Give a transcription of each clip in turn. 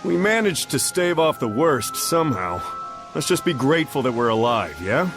We managed to stave off the worst somehow. Let's just be grateful that we're alive, yeah?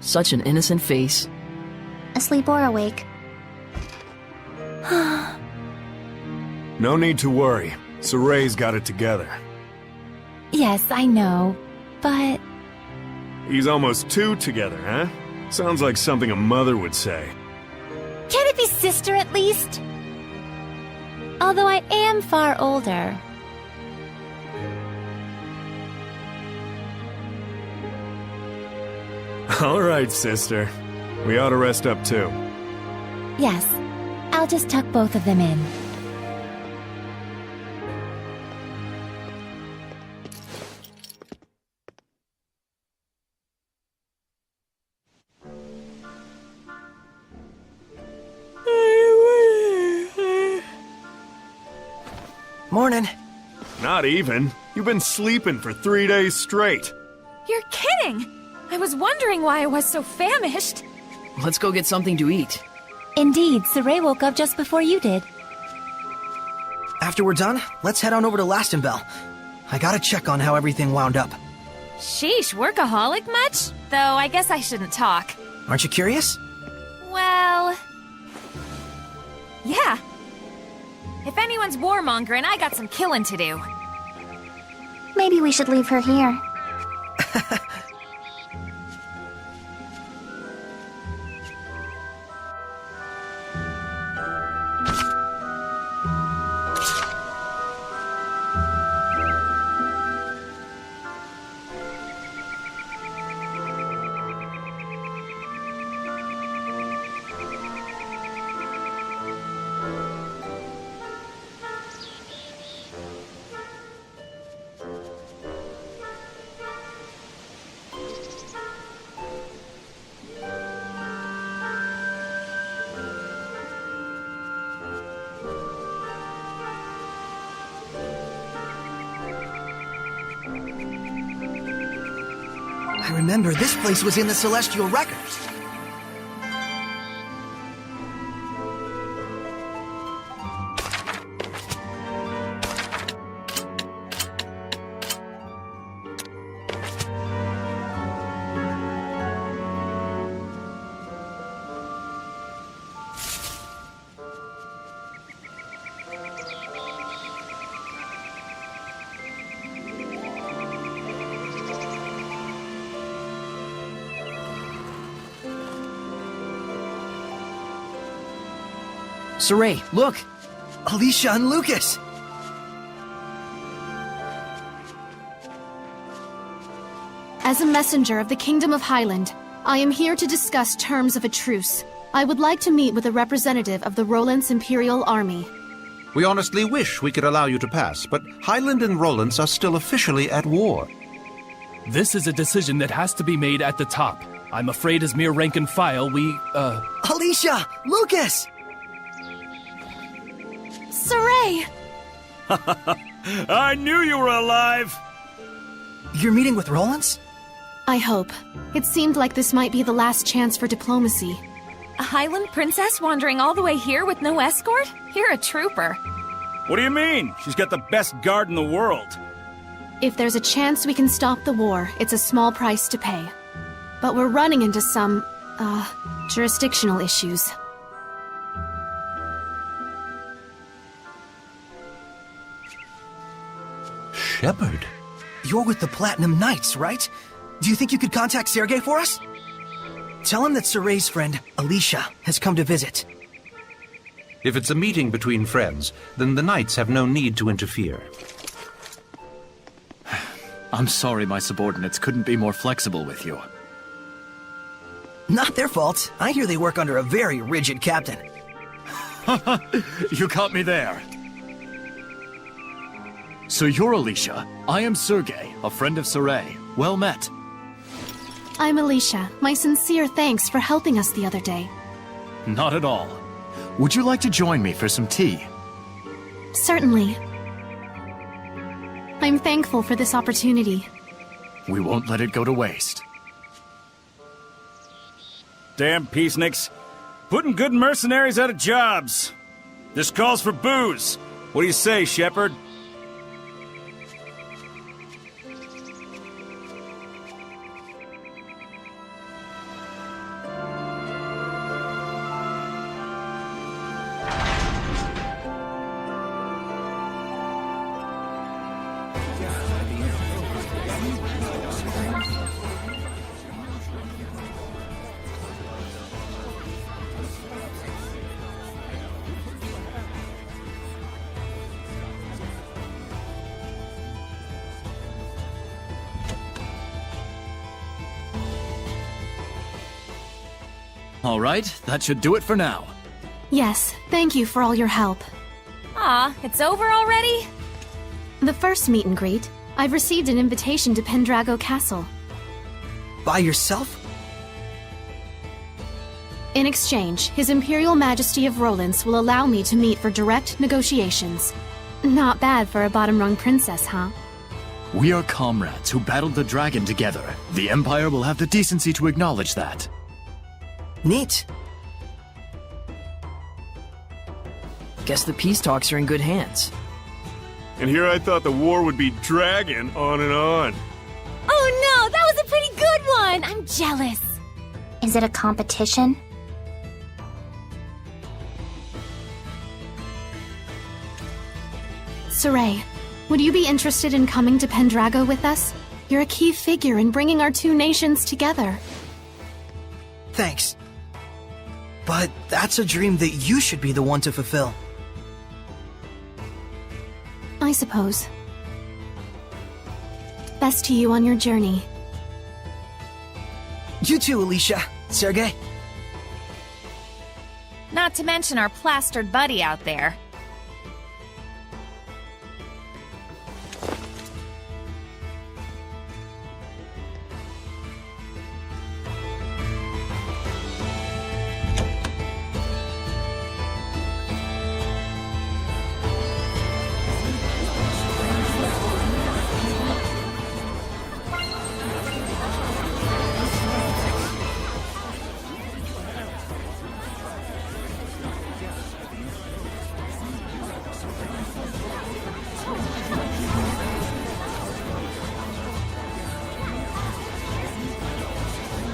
Such an innocent face. Asleep or awake? No need to worry. Saray's got it together. Yes, I know, but... He's almost two together, huh? Sounds like something a mother would say. Can it be sister at least? Although I am far older. All right, sister. We ought to rest up too. Yes, I'll just tuck both of them in. Morning. Not even. You've been sleeping for 3 days straight. You're kidding! I was wondering why I was so famished. Let's go get something to eat. Indeed, Saray woke up just before you did. After we're done, let's head on over to Lastonbell. I gotta check on how everything wound up. Sheesh, workaholic much? Though I guess I shouldn't talk. Aren't you curious? Well... yeah. If anyone's warmongering, I got some killing to do. Maybe we should leave her here. I remember this place was in the Celestial Records. Saray, look! Alicia and Lucas! As a messenger of the Kingdom of Highland, I am here to discuss terms of a truce. I would like to meet with a representative of the Roland's Imperial Army. We honestly wish we could allow you to pass, but Highland and Roland's are still officially at war. This is a decision that has to be made at the top. I'm afraid as mere rank and file, Alicia! Lucas! Saray! I knew you were alive! You're meeting with Roland's? I hope. It seemed like this might be the last chance for diplomacy. A Highland princess wandering all the way here with no escort? You're a trooper. What do you mean? She's got the best guard in the world. If there's a chance we can stop the war, it's a small price to pay. But we're running into some, jurisdictional issues. Shepard? You're with the Platinum Knights, right? Do you think you could contact Sergei for us? Tell him that Soray's friend, Alicia, has come to visit. If it's a meeting between friends, then the Knights have no need to interfere. I'm sorry my subordinates couldn't be more flexible with you. Not their fault. I hear they work under a very rigid captain. You caught me there. So you're Alicia. I am Sergei, a friend of Saray. Well met. I'm Alicia. My sincere thanks for helping us the other day. Not at all. Would you like to join me for some tea? Certainly. I'm thankful for this opportunity. We won't let it go to waste. Damn peaceniks. Putting good mercenaries out of jobs. This calls for booze. What do you say, Shepard? All right, that should do it for now. Yes, thank you for all your help. Aw, it's over already? The first meet and greet, I've received an invitation to Pendrago Castle. By yourself? In exchange, His Imperial Majesty of Rowlands will allow me to meet for direct negotiations. Not bad for a bottom-rung princess, huh? We are comrades who battled the dragon together. The Empire will have the decency to acknowledge that. Neat. Guess the peace talks are in good hands. And here I thought the war would be dragging on and on. Oh no, that was a pretty good one! I'm jealous. Is it a competition? Saray, would you be interested in coming to Pendrago with us? You're a key figure in bringing our two nations together. Thanks. But that's a dream that you should be the one to fulfill. I suppose. Best to you on your journey. You too, Alicia. Sergei. Not to mention our plastered buddy out there.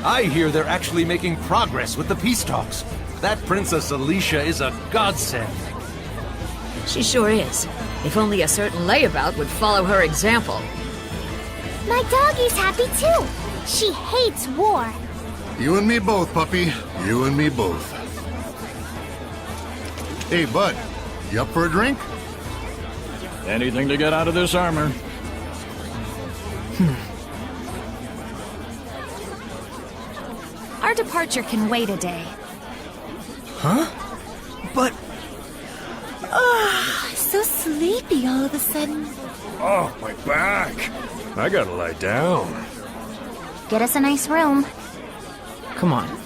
I hear they're actually making progress with the peace talks. That Princess Alicia is a godsend. She sure is. If only a certain layabout would follow her example. My doggie's happy too. She hates war. You and me both, puppy. You and me both. Hey, bud. You up for a drink? Anything to get out of this armor. Our departure can wait a day. Huh? But... So sleepy all of a sudden. Oh, my back. I gotta lie down. Get us a nice room. Come on.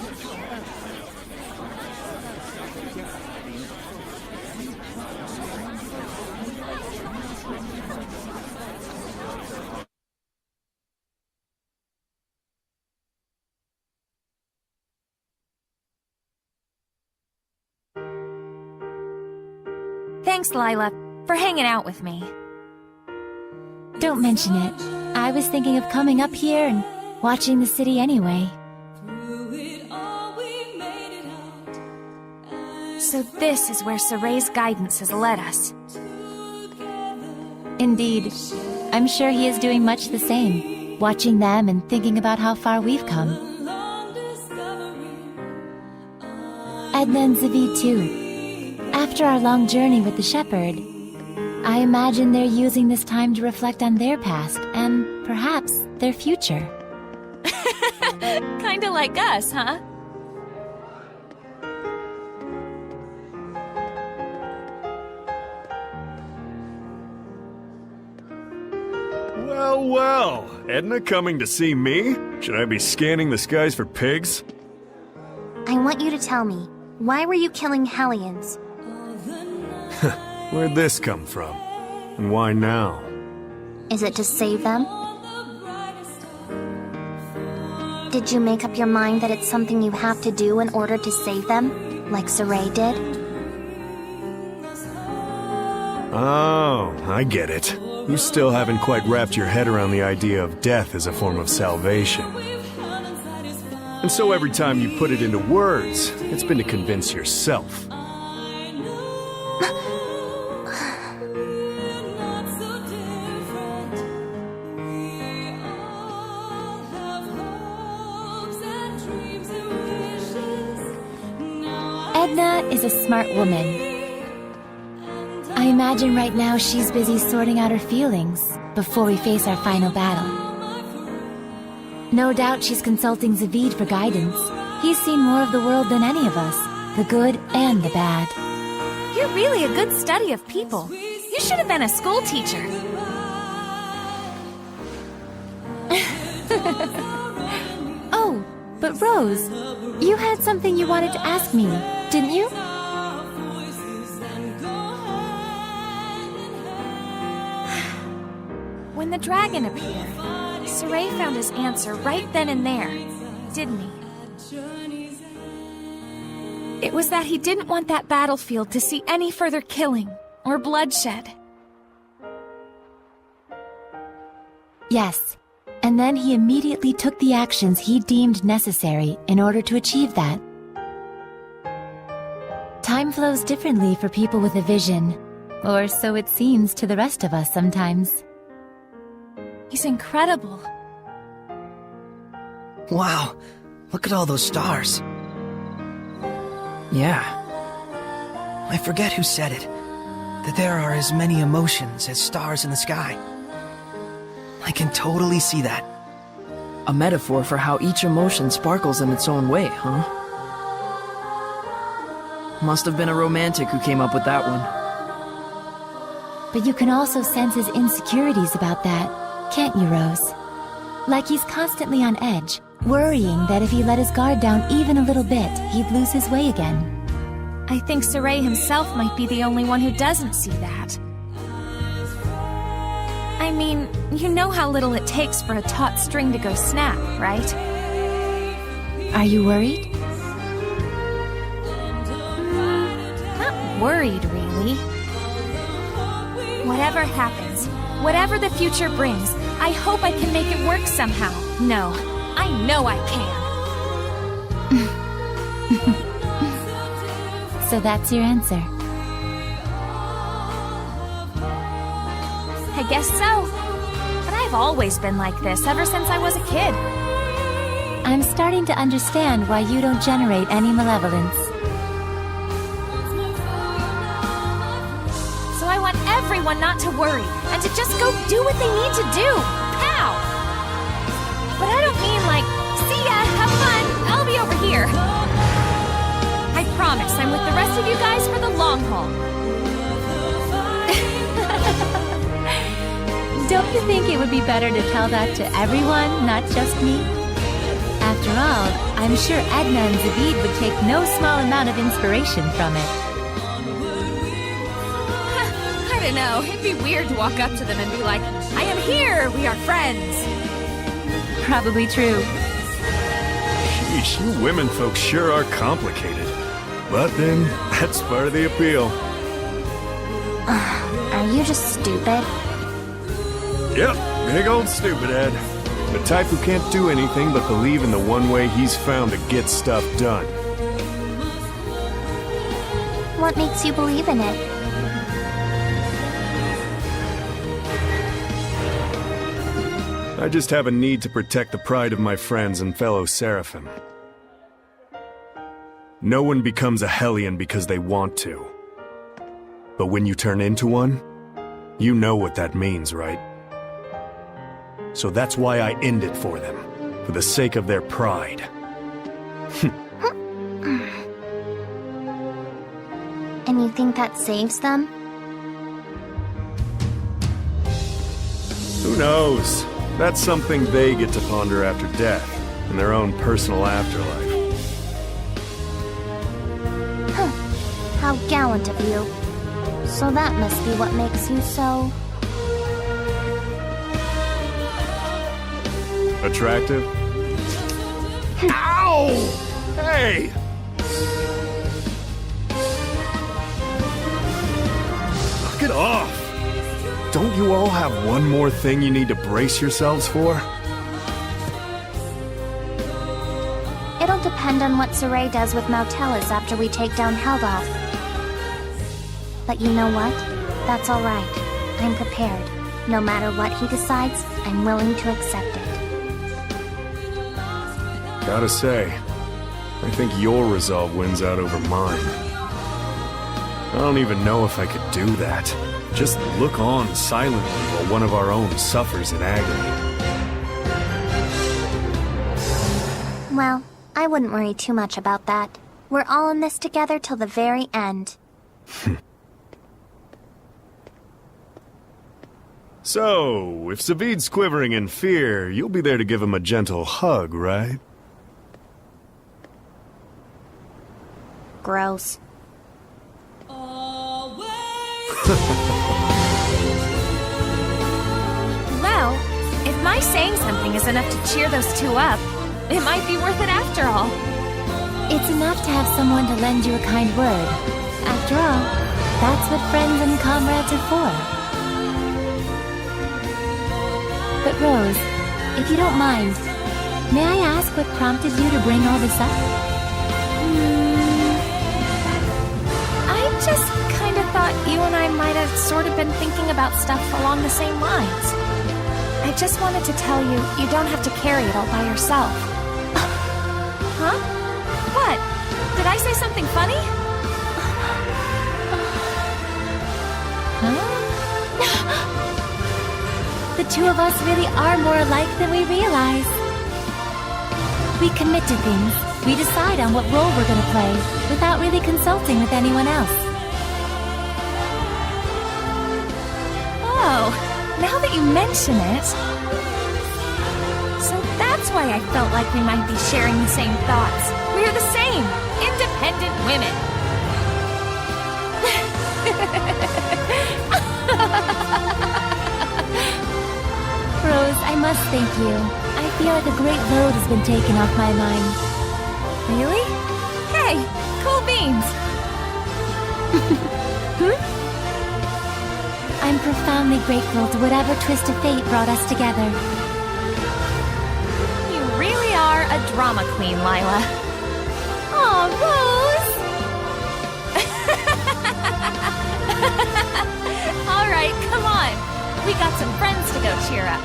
Thanks, Lila, for hanging out with me. Don't mention it. I was thinking of coming up here and watching the city anyway. So this is where Soray's guidance has led us. Indeed. I'm sure he is doing much the same, watching them and thinking about how far we've come. Edna and Zavid too. After our long journey with the shepherd, I imagine they're using this time to reflect on their past and, perhaps, their future. Kinda like us, huh? Well, well. Edna coming to see me? Should I be scanning the skies for pigs? I want you to tell me, why were you killing Hellions? Where'd this come from? And why now? Is it to save them? Did you make up your mind that it's something you have to do in order to save them, like Saray did? Oh, I get it. You still haven't quite wrapped your head around the idea of death as a form of salvation. And so every time you put it into words, it's been to convince yourself. Edna is a smart woman. I imagine right now she's busy sorting out her feelings before we face our final battle. No doubt she's consulting Zavid for guidance. He's seen more of the world than any of us, the good and the bad. You're really a good study of people. You should have been a school teacher. Oh, but Rose, you had something you wanted to ask me, didn't you? When the dragon appeared, Saray found his answer right then and there, didn't he? It was that he didn't want that battlefield to see any further killing or bloodshed. Yes, and then he immediately took the actions he deemed necessary in order to achieve that. Time flows differently for people with a vision, or so it seems to the rest of us sometimes. He's incredible. Wow, look at all those stars. Yeah. I forget who said it, that there are as many emotions as stars in the sky. I can totally see that. A metaphor for how each emotion sparkles in its own way, huh? Must have been a romantic who came up with that one. But you can also sense his insecurities about that, can't you, Rose? Like he's constantly on edge, worrying that if he let his guard down even a little bit, he'd lose his way again. I think Saray himself might be the only one who doesn't see that. I mean, you know how little it takes for a taut string to go snap, right? Are you worried? Not worried, really. Whatever happens, whatever the future brings, I hope I can make it work somehow. No, I know I can. So that's your answer. I guess so. But I've always been like this ever since I was a kid. I'm starting to understand why you don't generate any malevolence. So I want everyone not to worry and to just go do what they need to do. Pow! But I don't mean like, see ya, have fun, I'll be over here. I promise I'm with the rest of you guys for the long haul. Don't you think it would be better to tell that to everyone, not just me? After all, I'm sure Edna and Zavid would take no small amount of inspiration from it. I don't know, it'd be weird to walk up to them and be like, I am here, we are friends. Probably true. Sheesh, you women folks sure are complicated. But then, that's part of the appeal. Are you just stupid? Yep, big old stupid head. The type who can't do anything but believe in the one way he's found to get stuff done. What makes you believe in it? I just have a need to protect the pride of my friends and fellow Seraphim. No one becomes a Hellion because they want to. But when you turn into one, you know what that means, right? So that's why I end it for them, for the sake of their pride. And you think that saves them? Who knows? That's something they get to ponder after death, in their own personal afterlife. How gallant of you. So that must be what makes you so... attractive? Ow! Hey! Knock it off! Don't you all have one more thing you need to brace yourselves for? It'll depend on what Saray does with Mautelas after we take down Helgoth. But you know what? That's alright. I'm prepared. No matter what he decides, I'm willing to accept it. Gotta say, I think your resolve wins out over mine. I don't even know if I could do that. Just look on silently while one of our own suffers in agony. Well, I wouldn't worry too much about that. We're all in this together till the very end. So, if Savid's quivering in fear, you'll be there to give him a gentle hug, right? Gross. Well, if my saying something is enough to cheer those two up, it might be worth it after all. It's enough to have someone to lend you a kind word. After all, that's what friends and comrades are for. But Rose, if you don't mind, may I ask what prompted you to bring all this up? I just kind of thought you and I might have sort of been thinking about stuff along the same lines. I just wanted to tell you, you don't have to carry it all by yourself. Huh? What? Did I say something funny? Huh? The two of us really are more alike than we realize. We commit to things. We decide on what role we're gonna play, without really consulting with anyone else. Oh, now that you mention it... So that's why I felt like we might be sharing the same thoughts. We're the same, independent women. Rose, I must thank you. I feel like a great load has been taken off my mind. Really? Hey, cool beans. I'm profoundly grateful to whatever twist of fate brought us together. You really are a drama queen, Lila. Aw, Rose! All right, come on. We got some friends to go cheer up.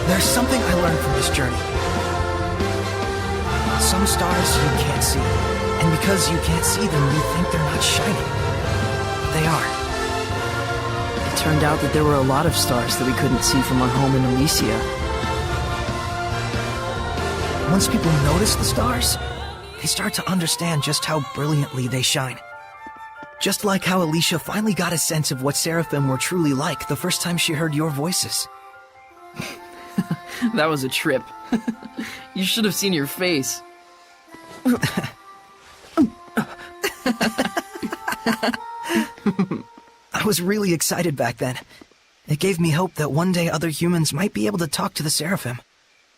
There's something I learned from this journey. Some stars you can't see, and because you can't see them, you think they're not shining. They are. It turned out that there were a lot of stars that we couldn't see from our home in Elysia. Once people notice the stars, they start to understand just how brilliantly they shine. Just like how Alicia finally got a sense of what Seraphim were truly like the first time she heard your voices. That was a trip. You should have seen your face. I was really excited back then. It gave me hope that one day other humans might be able to talk to the Seraphim.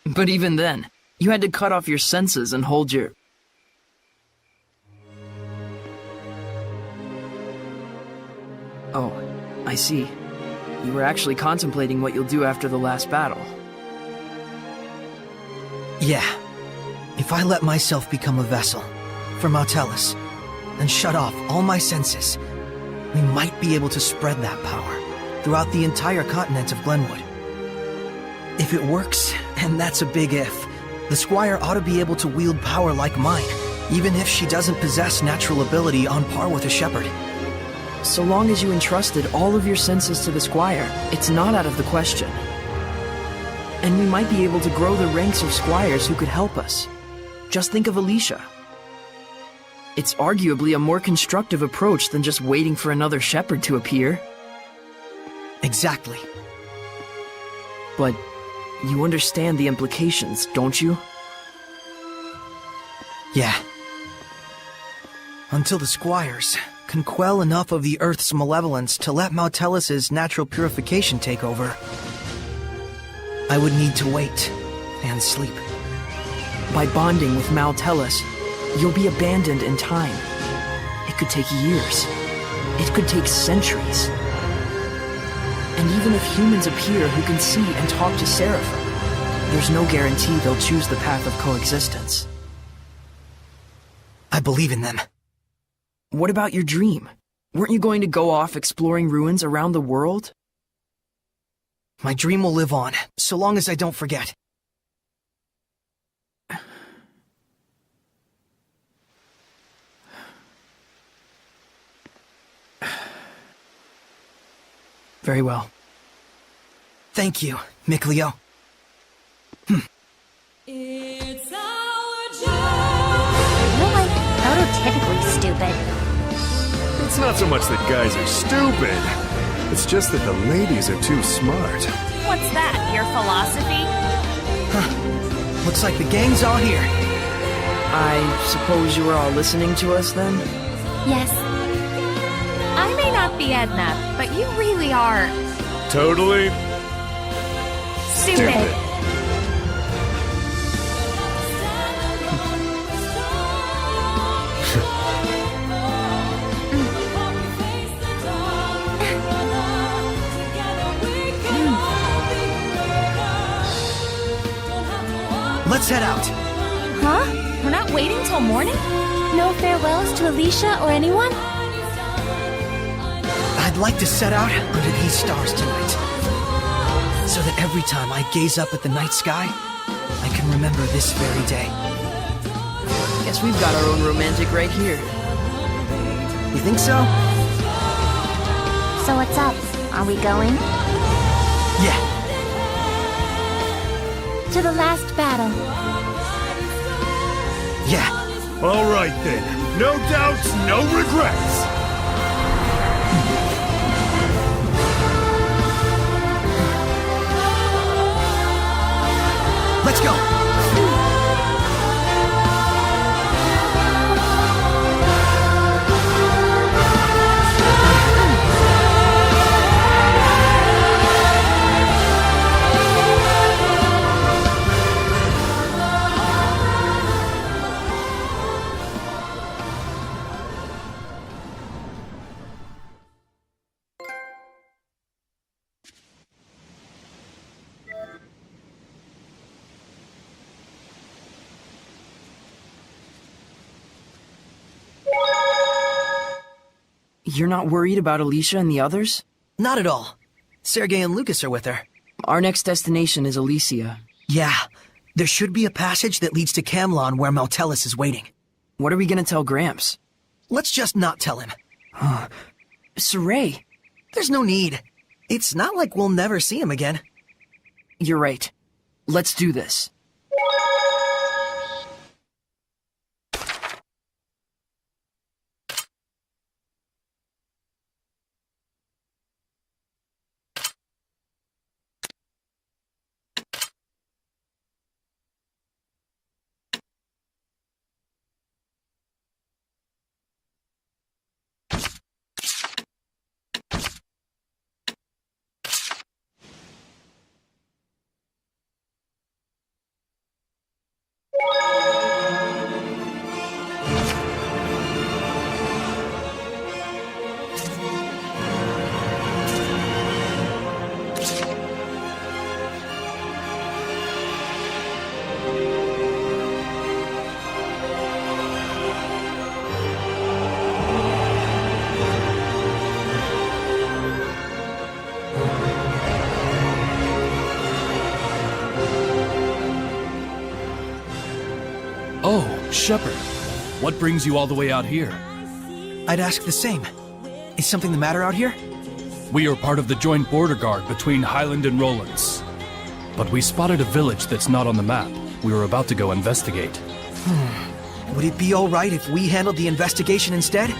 But even then, you had to cut off your senses and hold your... I see. You were actually contemplating what you'll do after the last battle. Yeah. If I let myself become a vessel for Mautellus and shut off all my senses, we might be able to spread that power throughout the entire continent of Glenwood. If it works, and that's a big if, the Squire ought to be able to wield power like mine, even if she doesn't possess natural ability on par with a shepherd. So long as you entrusted all of your senses to the Squire, it's not out of the question. And we might be able to grow the ranks of squires who could help us. Just think of Alicia. It's arguably a more constructive approach than just waiting for another shepherd to appear. Exactly. But you understand the implications, don't you? Yeah. Until the Squires can quell enough of the Earth's malevolence to let Mautellus's natural purification take over, I would need to wait and sleep. By bonding with Mautellus, you'll be abandoned in time. It could take years. It could take centuries. And even if humans appear who can see and talk to Seraphim, there's no guarantee they'll choose the path of coexistence. I believe in them. What about your dream? Weren't you going to go off exploring ruins around the world? My dream will live on, so long as I don't forget. Very well. Thank you, Mikleo. You're like prototypically stupid. It's not so much that guys are stupid. It's just that the ladies are too smart. What's that, your philosophy? Looks like the gang's all here. I suppose you were all listening to us then? Yes. I may not be Edna, but you really are... Totally stupid. Let's head out. Huh? We're not waiting till morning? No farewells to Alicia or anyone? I'd like to set out under these stars tonight, so that every time I gaze up at the night sky, I can remember this very day. Guess we've got our own romantic right here. You think so? So what's up? Are we going? Yeah. To the last battle. Yeah. All right then. No doubts, no regrets. Let's go. You're not worried about Alicia and the others? Not at all. Sergei and Lucas are with her. Our next destination is Elysia. Yeah. There should be a passage that leads to Camlon where Mautellus is waiting. What are we gonna tell Gramps? Let's just not tell him. Saray! There's no need. It's not like we'll never see him again. You're right. Let's do this. Oh, Shepard. What brings you all the way out here? I'd ask the same. Is something the matter out here? We are part of the joint border guard between Highland and Rollins. But we spotted a village that's not on the map. We were about to go investigate. Would it be alright if we handled the investigation instead?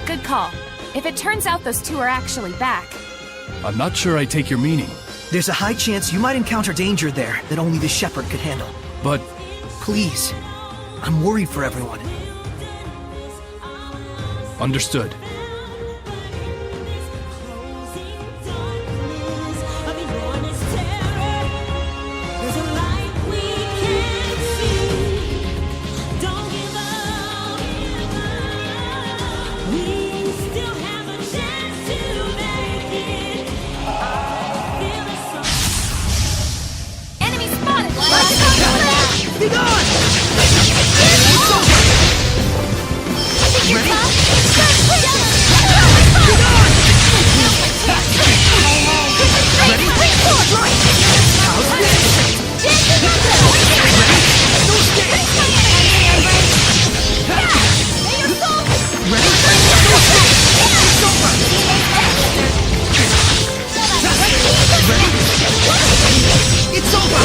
Good call. If it turns out those two are actually back. I'm not sure I take your meaning. There's a high chance you might encounter danger there that only the Shepherd could handle. But Please. I'm worried for everyone. understood. Enemy spotted! Be gone! It's over!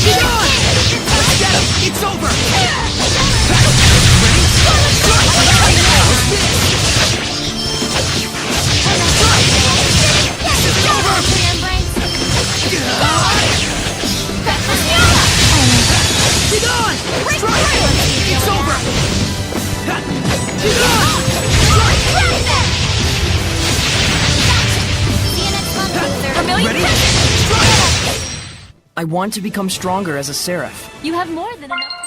Be gone! Let's get him! It's over! Be gone! It's over! Be gone! Ready? I want to become stronger as a seraph. You have more than enough.